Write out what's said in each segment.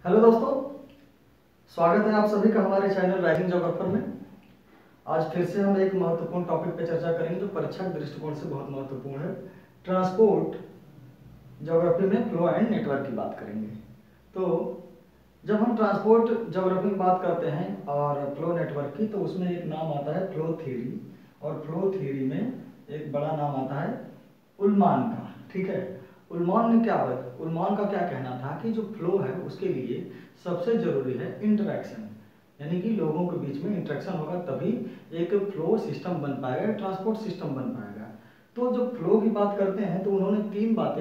Hello दोस्तों, स्वागत है आप सभी का हमारे चैनल राइजिंग ज्योग्राफर में। आज फिर से हम एक महत्वपूर्ण टॉपिक पर चर्चा करेंगे जो परीक्षा के दृष्टिकोण से बहुत महत्वपूर्ण है। ट्रांसपोर्ट ज्योग्राफी में फ्लो एंड नेटवर्क की बात करेंगे। तो जब हम ट्रांसपोर्ट ज्योग्राफी में बात करते हैं और फ्लो नेटवर्क की, तो उसमें एक नाम आता है फ्लो थ्योरी, और फ्लो थ्योरी में एक बड़ा नाम आता है उलमान का। ठीक है, उलमान का क्या कहना था कि जो फ्लो है उसके लिए सबसे जरूरी है इंटरेक्शन, यानी कि लोगों के बीच में इंटरेक्शन होगा तभी एक फ्लो सिस्टम बन पाएगा, ट्रांसपोर्ट सिस्टम बन पाएगा। तो जब फ्लो की बात करते हैं तो उन्होंने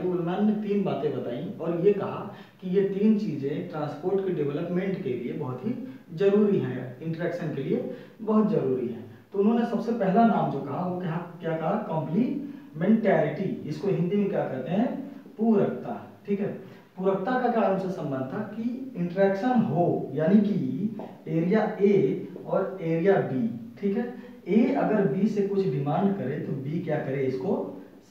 उलमान ने तीन बातें बताई और ये कहा कि ये तीन चीजें ट्रांसपोर्ट के डेवलपमेंट के लिए बहुत ही जरूरी है, इंटरेक्शन के लिए बहुत जरूरी है। तो उन्होंने सबसे पहला नाम जो कहा वो क्या कहा, कॉम्प्लीमेंटैरिटी। इसको हिंदी में क्या कहते हैं, पूरकता। ठीक है, पूरकता का क्या उनसे संबंध था कि इंटरेक्शन हो, यानी कि एरिया ए और एरिया बी, ठीक है, ए अगर बी से कुछ डिमांड करे तो बी क्या करे, इसको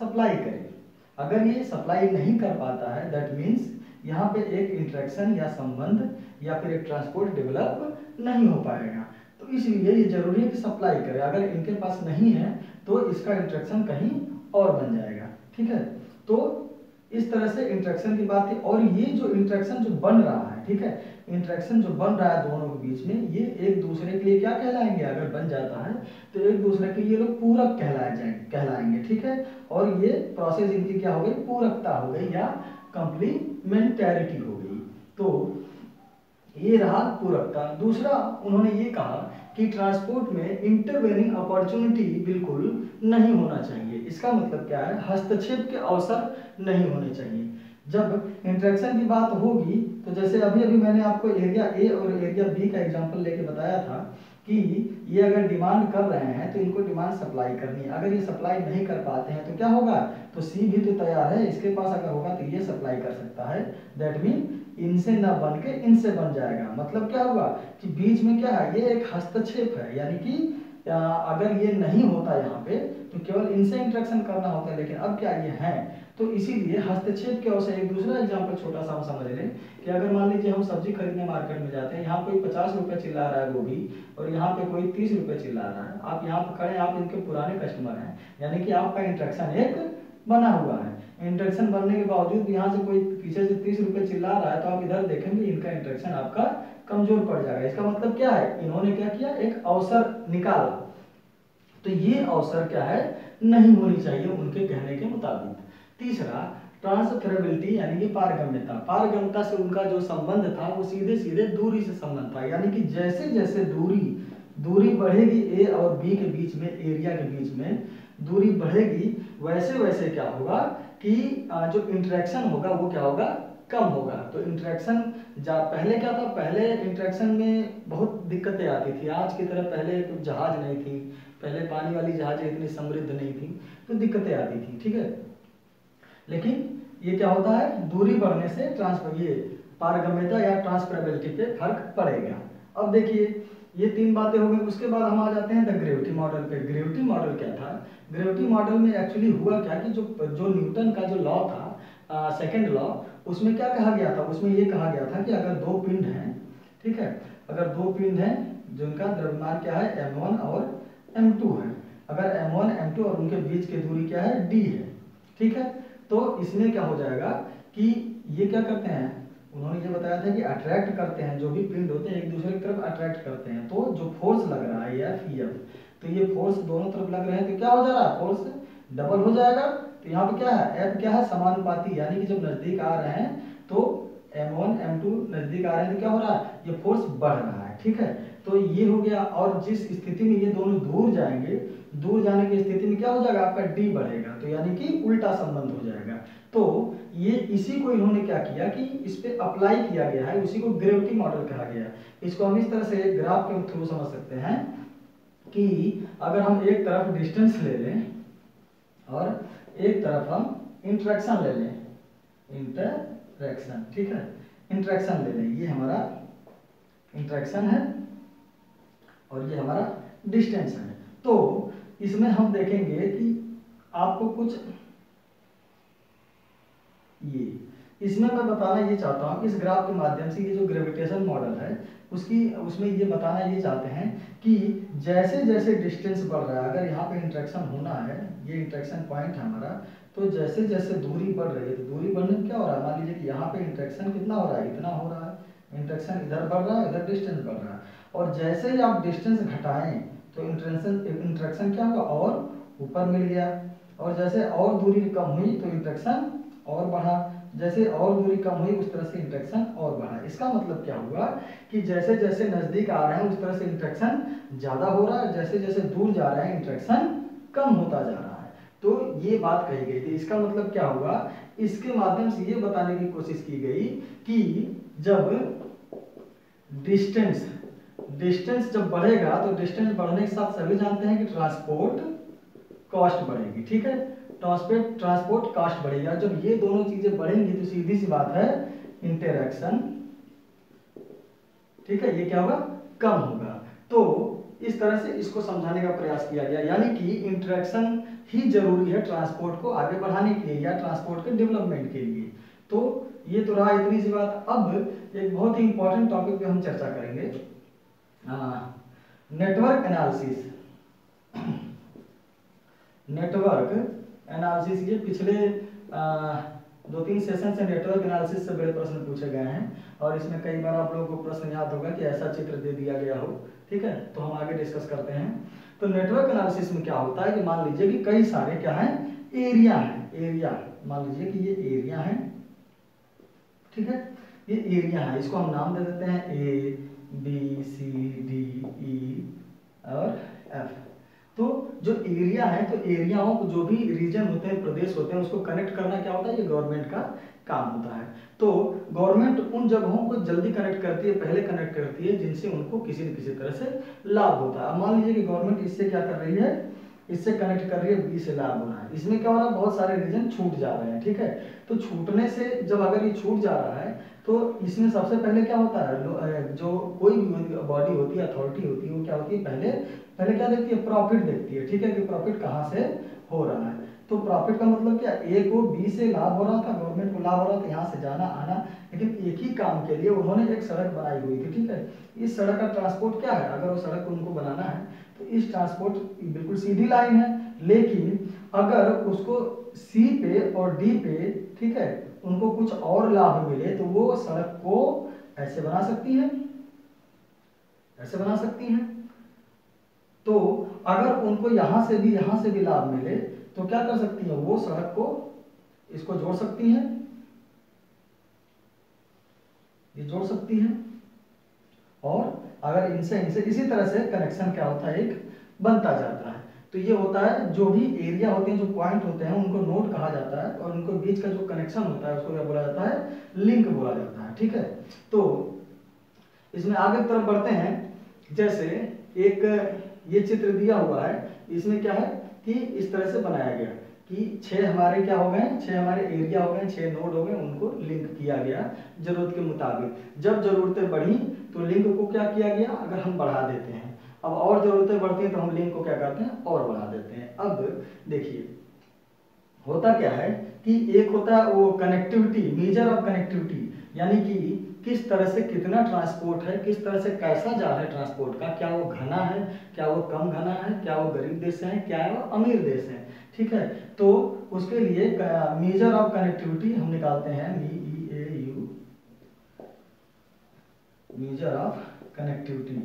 सप्लाई करे। अगर ये सप्लाई नहीं कर पाता है, दैट मीन्स यहाँ पे एक इंटरेक्शन या संबंध या फिर एक ट्रांसपोर्ट डेवलप नहीं हो पाएगा। तो इसलिए ये जरूरी है कि सप्लाई करे। अगर इनके पास नहीं है तो इसका इंटरेक्शन कहीं और बन जाएगा। ठीक है, तो इस तरह से इंटरेक्शन की बात है। और ये जो इंटरेक्शन जो बन रहा है, ठीक है, इंटरेक्शन जो बन रहा है दोनों के बीच में, ये एक दूसरे के लिए क्या कहलाएंगे, अगर बन जाता है तो एक दूसरे के लिए लोग पूरक कहलाएंगे। ठीक है, और ये प्रोसेस इनकी क्या हो गई, पूरकता हो गई या कंप्लीमेंटैरिटी हो गई। तो ये रहा पूरकता। दूसरा उन्होंने ये कहा कि ट्रांसपोर्ट में इंटरवेनिंग अपॉर्चुनिटी बिल्कुल नहीं होना चाहिए। इसका मतलब क्या है, हस्तक्षेप के अवसर नहीं होने चाहिए। जब इंटरेक्शन की बात होगी तो जैसे अभी अभी मैंने आपको एरिया ए और एरिया बी का एग्जांपल लेके बताया था कि ये अगर डिमांड कर रहे हैं तो इनको डिमांड सप्लाई करनी है। अगर ये सप्लाई नहीं कर पाते हैं तो क्या होगा, तो सी भी तो तैयार है, इसके पास अगर होगा तो ये सप्लाई कर सकता है। दैट मीन इनसे न बन के इनसे बन जाएगा। मतलब क्या हुआ कि बीच में क्या है, ये एक हस्तक्षेप है, यानी कि अगर ये नहीं होता यहाँ पे तो केवल इनसे इंटरेक्शन करना होता है, लेकिन अब क्या ये है, तो इसीलिए हस्तक्षेप के अवसर। एक दूसरा एग्जांपल छोटा सा हम समझ लें कि अगर मान लीजिए हम सब्जी खरीदने मार्केट में जाते हैं, यहाँ कोई 50 रुपए चिल्ला रहा है गोभी और यहाँ पे कोई 30 रुपए चिल्ला रहा है। आप यहाँ पे खड़े, आप इनके पुराने कस्टमर हैं, यानी कि आपका इंटरेक्शन एक बना हुआ है। इंटरेक्शन बनने के बावजूद यहाँ से कोई पीछे से 30 रुपए चिल्ला रहा है तो आप इधर देखेंगे इनका इंटरेक्शन आपका कमजोर पड़ जाएगा। इसका मतलब क्या है, इन्होंने क्या किया, एक अवसर निकाला। तो ये अवसर क्या है, नहीं होनी चाहिए उनके कहने के मुताबिक। तीसरा ट्रांसफरेबिलिटी, यानी कि पारगम्यता। पारगम्यता से उनका जो संबंध था वो सीधे सीधे दूरी से संबंध था, यानी कि जैसे जैसे दूरी बढ़ेगी ए और बी के बीच में, एरिया के बीच में दूरी बढ़ेगी, वैसे वैसे क्या होगा कि जो इंटरेक्शन होगा वो क्या होगा, कम होगा। तो इंटरेक्शन पहले क्या था, पहले इंटरेक्शन में बहुत दिक्कतें आती थी। आज की तरह पहले जहाज नहीं थी, पहले पानी वाली जहाजें इतनी समृद्ध नहीं थी, तो दिक्कतें आती थी। ठीक है, लेकिन ये क्या होता है, दूरी बढ़ने से ये पारगम्यता या ट्रांसफरेबिलिटी पे फर्क पड़ेगा। अब देखिए ये तीन बातें हो गई। उसके बाद हम आ जाते हैं द ग्रेविटी मॉडल पे। ग्रेविटी मॉडल क्या था, ग्रेविटी मॉडल में एक्चुअली हुआ क्या कि जो न्यूटन का जो लॉ था, सेकंड लॉ, उसमें क्या कहा गया था, उसमें ये कहा गया था कि अगर दो पिंड हैं, ठीक है, अगर दो पिंड हैं जिनका द्रव्यमान क्या है, m1 और m2 है, अगर m1 m2 और उनके बीच की दूरी क्या है, d है, ठीक है, तो इसमें क्या हो जाएगा कि ये क्या करते हैं, उन्होंने ये बताया था कि अट्रैक्ट करते हैं, जो भी पिंड होते हैं एक दूसरे की तरफ अट्रैक्ट करते हैं। तो जो फोर्स लग रहा है एफ, तो ये फोर्स दोनों तरफ लग रहे हैं, तो क्या हो जा रहा है, फोर्स डबल हो जाएगा। तो यहाँ पे क्या है, एफ क्या है, समानुपाती, यानी कि जब नजदीक आ रहे हैं तो m1 m2 नजदीक आ रहे हैं तो क्या हो रहा है, ये फोर्स बढ़ रहा है। ठीक है, तो ये हो गया। और जिस स्थिति में ये दोनों दूर जाएंगे, दूर जाने की स्थिति में क्या हो जाएगा, आपका डी बढ़ेगा, तो यानी कि उल्टा संबंध हो जाएगा। तो ये इसी को इन्होंने क्या किया कि इस पे अप्लाई किया गया है, उसी को ग्रेविटी मॉडल कहा गया है। इसको हम इस तरह से ग्राफ के थ्रू समझ सकते हैं कि अगर हम एक तरफ डिस्टेंस ले लें और एक तरफ हम इंटरेक्शन ले लें, इंटरेक्शन, ठीक है, इंटरेक्शन ले लें, ये हमारा इंटरेक्शन है और ये हमारा डिस्टेंस है। तो इसमें हम देखेंगे कि आपको कुछ ये इसमें मैं बताना ये चाहता हूँ, इस ग्राफ के माध्यम से ये जो ग्रेविटेशन मॉडल है उसमें ये बताना ये चाहते हैं कि जैसे जैसे डिस्टेंस बढ़ रहा है, अगर यहाँ पे इंटरेक्शन होना है, ये इंटरेक्शन पॉइंट है हमारा, तो जैसे जैसे दूरी बढ़ रही है, तो दूरी बढ़ने में क्या हो रहा है, मान लीजिए कि यहाँ पे इंटरेक्शन कितना हो रहा है, इतना हो रहा है, इंटरेक्शन इधर बढ़ रहा है, इधर डिस्टेंस बढ़ रहा है, और जैसे ही आप डिस्टेंस घटाएं तो इंटरेक्शन क्या होगा, और ऊपर मिल गया, और जैसे और दूरी कम हुई तो इंटरेक्शन और बढ़ा, जैसे और दूरी कम हुई उस तरह से इंटरेक्शन और बढ़ा। इसका मतलब क्या हुआ कि जैसे जैसे नजदीक आ रहे हैं उस तरह से इंटरेक्शन ज्यादा हो रहा है, जैसे जैसे दूर जा रहे हैं इंटरेक्शन कम होता जा रहा है। तो ये बात कही गई थी। इसका मतलब क्या हुआ, इसके माध्यम से ये बताने की कोशिश की गई कि जब डिस्टेंस जब बढ़ेगा तो डिस्टेंस बढ़ने के साथ सभी जानते हैं कि ट्रांसपोर्ट कॉस्ट बढ़ेगी, ठीक है, ट्रांसपोर्ट कॉस्ट बढ़ेगा। जब ये दोनों चीजें बढ़ेंगी तो सीधी सी बात है इंटरेक्शन, ठीक है, ये क्या होगा, कम होगा। तो इस तरह से इसको समझाने का प्रयास किया गया, यानी कि इंटरेक्शन ही जरूरी है ट्रांसपोर्ट को आगे बढ़ाने के लिए या ट्रांसपोर्ट के डेवलपमेंट के लिए। तो ये तो रहा इतनी सी बात। अब एक बहुत ही इंपॉर्टेंट टॉपिक पे हम चर्चा करेंगे, नेटवर्क एनालिसिस। नेटवर्क एनालिसिस, ये पिछले 2-3 सेशन से नेटवर्क एनालिसिस से बड़े प्रश्न पूछे गए हैं, और इसमें कई बार आप लोगों को प्रश्न याद होगा कि ऐसा चित्र दे दिया गया हो, ठीक है, तो हम आगे डिस्कस करते हैं। तो नेटवर्क एनालिसिस में क्या होता है कि मान लीजिए कि कई सारे क्या है, एरिया है, एरिया, मान लीजिए कि ये एरिया है, ठीक है, ये एरिया है, इसको हम नाम दे देते हैं A B C D E और एफ। तो जो एरिया है, तो एरियाओं को, जो भी रीजन होते हैं, प्रदेश होते हैं, उसको कनेक्ट करना क्या होता है, ये गवर्नमेंट का काम होता है। तो गवर्नमेंट उन जगहों को जल्दी कनेक्ट करती है, पहले कनेक्ट करती है, जिनसे उनको किसी न किसी तरह से लाभ होता है। अब मान लीजिए कि गवर्नमेंट इससे क्या कर रही है, इससे कनेक्ट कर रही है, बी से लाभ होना है, इसमें क्या हो रहा है, बहुत सारे रीजन छूट जा रहे हैं, ठीक है। तो छूटने से जब अगर ये छूट जा रहा है तो इसमें सबसे पहले क्या होता है, जो कोई भी बॉडी होती है, अथॉरिटी होती है, वो क्या होती है, पहले क्या देखती है, प्रॉफिट देखती है, ठीक है, कि प्रॉफिट कहाँ से हो रहा है। तो प्रॉफिट का मतलब क्या, ए को बी से लाभ हो रहा था, गवर्नमेंट को लाभ हो रहा था यहाँ से जाना आना, लेकिन एक ही काम के लिए उन्होंने एक सड़क बनाई हुई थी, ठीक है। इस सड़क का ट्रांसपोर्ट क्या है, अगर वो सड़क उनको बनाना है तो इस ट्रांसपोर्ट बिल्कुल सीधी लाइन है, लेकिन अगर उसको सी पे और डी पे, ठीक है, उनको कुछ और लाभ मिले तो वो सड़क को ऐसे बना सकती है, ऐसे बना सकती हैं। तो अगर उनको यहां से भी लाभ मिले तो क्या कर सकती है, वो सड़क को इसको जोड़ सकती है, ये जोड़ सकती है, और अगर इनसे इसी तरह से कनेक्शन क्या होता है, एक बनता जाता है। तो ये होता है, जो भी एरिया होते हैं, जो पॉइंट होते हैं, उनको नोड कहा जाता है, और उनको बीच का जो कनेक्शन होता है उसको क्या बोला जाता है, लिंक बोला जाता है, ठीक है। तो इसमें आगे तरफ बढ़ते हैं। जैसे एक ये चित्र दिया हुआ है, इसमें क्या है कि इस तरह से बनाया गया कि 6 हमारे क्या हो गए, 6 हमारे एरिया हो गए, 6 नोड हो गए, उनको लिंक किया गया जरूरत के मुताबिक। जब जरूरतें बढ़ी तो लिंक को क्या किया गया, अगर हम बढ़ा देते हैं, अब और जरूरतें बढ़ती हैं तो हम लिंक को क्या करते हैं, और बढ़ा देते हैं। अब देखिए होता क्या है कि एक होता है वो कनेक्टिविटी, मेजर ऑफ कनेक्टिविटी, यानी कि किस तरह से कितना ट्रांसपोर्ट है, किस तरह से कैसा जा है ट्रांसपोर्ट का, क्या वो घना है, क्या वो कम घना है, क्या वो गरीब देश है, क्या है वो अमीर देश है, ठीक है। तो उसके लिए मेजर ऑफ कनेक्टिविटी हम निकालते हैं, MEAU, measure of connectivity.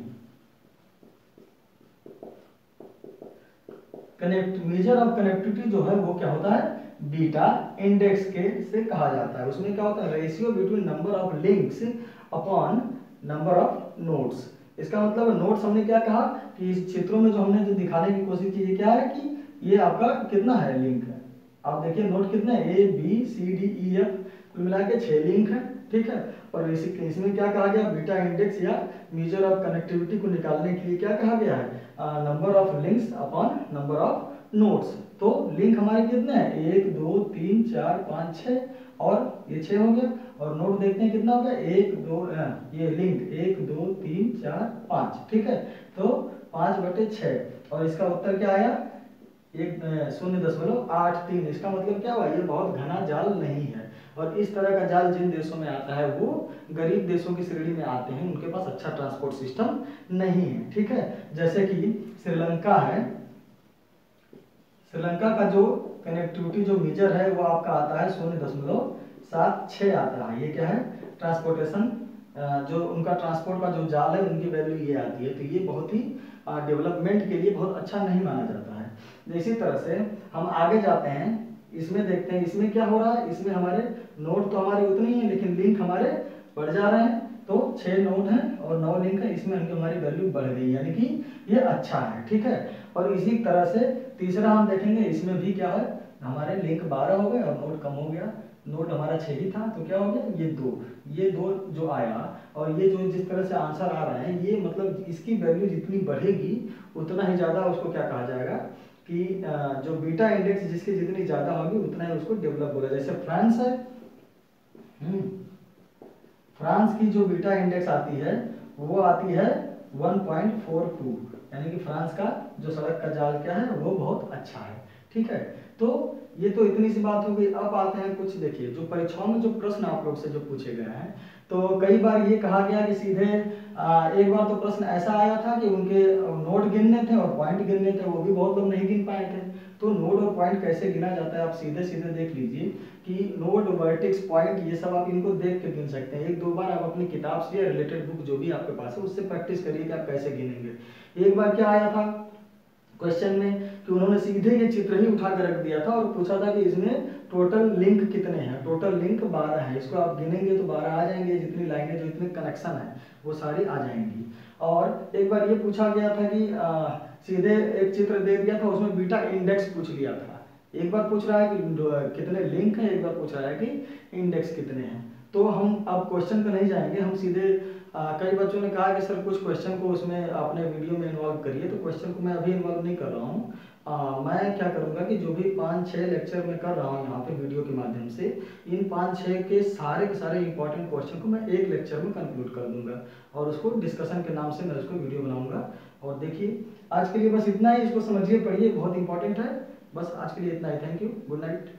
Measure of connectivity जो है वो क्या होता है, बीटा इंडेक्स के से कहा जाता है। उसमें क्या होता है, ratio between number of links upon number of nodes. इसका मतलब नोड्स हमने क्या कहा कि इस चित्रों में जो हमने जो दिखाने की कोशिश की, ये क्या है कि ये आपका कितना है, लिंक है। आप देखिए नोड कितने हैं, A B C D E F, कुल मिला के 6 लिंक है, ठीक है। और इसमें क्या कहा गया, बीटा इंडेक्स या मेजर ऑफ कनेक्टिविटी को निकालने के लिए क्या कहा गया है, number of links upon number of nodes. तो लिंक हमारे कितने हैं, 1 2 3 4 5 6, और ये 6 हो गया, और नोड देखते हैं कितना हो गया, 1 2, ये लिंक 1 2 3 4 5, ठीक है। तो 5/6, और इसका उत्तर क्या आया, 0.83। इसका मतलब क्या हुआ, ये बहुत घना जाल नहीं है। और इस तरह का जाल जिन देशों में आता है वो गरीब देशों की श्रेणी में आते हैं, उनके पास अच्छा ट्रांसपोर्ट सिस्टम नहीं है। ठीक है, जैसे कि श्रीलंका है, श्रीलंका का जो कनेक्टिविटी जो मेजर है वो आपका आता है 0.76 आता है। ये क्या है, ट्रांसपोर्टेशन, जो उनका ट्रांसपोर्ट का जो जाल है उनकी वैल्यू ये आती है। तो ये बहुत ही डेवलपमेंट के लिए बहुत अच्छा नहीं माना जाता है। इसी तरह से हम आगे जाते हैं, इसमें देखते हैं इसमें क्या हो रहा है। इसमें हमारे नोड तो हमारे उतने ही हैं लेकिन लिंक हमारे बढ़ जा रहे हैं। तो 6 नोड हैं और 9 लिंक है, इसमें हमारी वैल्यू बढ़ गई, यानी कि ये अच्छा है। ठीक है, और इसी तरह से तीसरा हम देखेंगे, इसमें भी क्या है, हमारे लिंक 12 हो गए और नोड कम हो गया। नोड हमारा 6 ही था तो क्या हो गया, ये दो जो आया, और ये जो जिस तरह से आंसर आ रहे हैं ये मतलब इसकी वैल्यू जितनी बढ़ेगी उतना ही ज़्यादा उसको क्या कहा जाएगा कि जो बीटा इंडेक्स जिसकी जितनी ज़्यादा होगी उतना ही उसको डेवलप होगा। जैसे फ्रांस है, फ्रांस की जो बीटा इंडेक्स आती है वो आती है 1.42, यानी कि फ्रांस का जो सड़क का जाल क्या है वो बहुत अच्छा है। ठीक है, तो ये तो इतनी सी बात हो गई। अब आते हैं कुछ, देखिए जो परीक्षाओं में जो प्रश्न आप लोग से जो पूछे गए हैं, तो कई बार ये कहा गया कि सीधे एक बार तो प्रश्न ऐसा आया था कि उनके नोड गिनने थे और पॉइंट गिनने थे, वो भी बहुत लोग नहीं गिन पाए थे। तो नोड और पॉइंट कैसे गिना जाता है आप सीधे सीधे देख लीजिए कि नोड, वर्टेक्स, पॉइंट, ये सब आप इनको देख के गिन सकते हैं। एक दो बार आप अपनी किताब से या रिलेटेड बुक जो भी आपके पास है उससे प्रैक्टिस करिए कि आप कैसे गिनेंगे। एक बार क्या आया था क्वेश्चन में कि उन्होंने सीधे ये चित्र ही उठा कर रख दिया था और पूछा था कि इसमें टोटल लिंक कितने हैं। टोटल लिंक 12 है, इसको आप गिनेंगे तो 12 आ जाएंगे, जितनी लाइनें जो इतने कनेक्शन है वो सारी आ जाएंगी। और एक बार ये पूछा गया था कि सीधे एक चित्र दे दिया था, उसमें बीटा इंडेक्स पूछ लिया था। एक बार पूछ रहा है कि कितने लिंक हैं, एक बार पूछ रहा है कि इंडेक्स कितने हैं। तो हम अब क्वेश्चन पे नहीं जाएंगे, हम सीधे कई बच्चों ने कहा कि सर कुछ क्वेश्चन को उसमें अपने वीडियो में इन्वॉल्व करिए, तो क्वेश्चन को मैं अभी इन्वॉल्व नहीं कर रहा हूँ। मैं क्या करूँगा कि जो भी 5-6 लेक्चर मैं कर रहा हूँ यहाँ पे वीडियो के माध्यम से, इन 5-6 के सारे इंपॉर्टेंट क्वेश्चन को मैं एक लेक्चर में कंक्लूड कर दूंगा और उसको डिस्कशन के नाम से मैं उसको वीडियो बनाऊंगा। और देखिए आज के लिए बस इतना ही, इसको समझिए, पढ़िए, बहुत इंपॉर्टेंट है। बस आज के लिए इतना ही, थैंक यू, गुड नाइट।